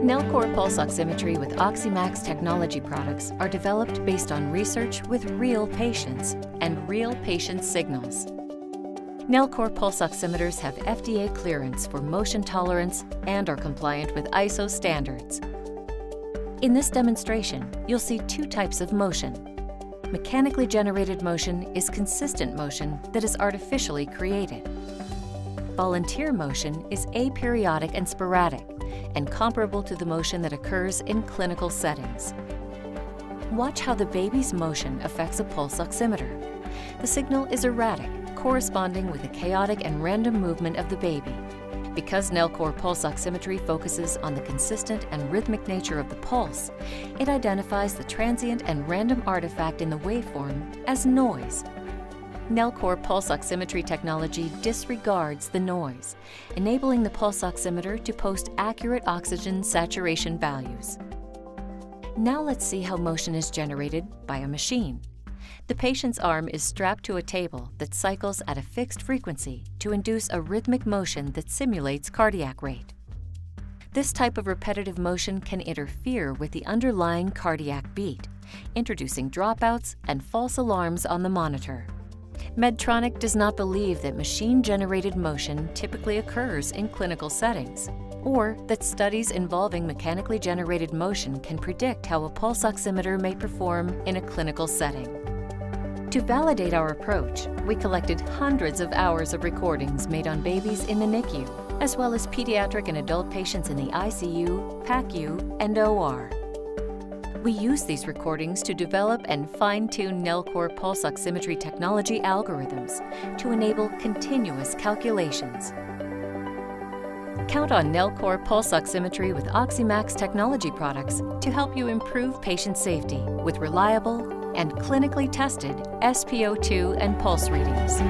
Nellcor pulse oximetry with Oxymax technology products are developed based on research with real patients and real patient signals. Nellcor pulse oximeters have FDA clearance for motion tolerance and are compliant with ISO standards. In this demonstration, you'll see two types of motion. Mechanically generated motion is consistent motion that is artificially created. Volunteer motion is aperiodic and sporadic, and comparable to the motion that occurs in clinical settings. Watch how the baby's motion affects a pulse oximeter. The signal is erratic, corresponding with the chaotic and random movement of the baby. Because Nellcor pulse oximetry focuses on the consistent and rhythmic nature of the pulse, it identifies the transient and random artifact in the waveform as noise. Nellcor pulse oximetry technology disregards the noise, enabling the pulse oximeter to post accurate oxygen saturation values. Now let's see how motion is generated by a machine. The patient's arm is strapped to a table that cycles at a fixed frequency to induce a rhythmic motion that simulates cardiac rate. This type of repetitive motion can interfere with the underlying cardiac beat, introducing dropouts and false alarms on the monitor. Medtronic does not believe that machine-generated motion typically occurs in clinical settings, or that studies involving mechanically generated motion can predict how a pulse oximeter may perform in a clinical setting. To validate our approach, we collected hundreds of hours of recordings made on babies in the NICU, as well as pediatric and adult patients in the ICU, PACU, and OR. We use these recordings to develop and fine-tune Nellcor pulse oximetry technology algorithms to enable continuous calculations. Count on Nellcor pulse oximetry with Oxymax technology products to help you improve patient safety with reliable and clinically tested SpO2 and pulse readings.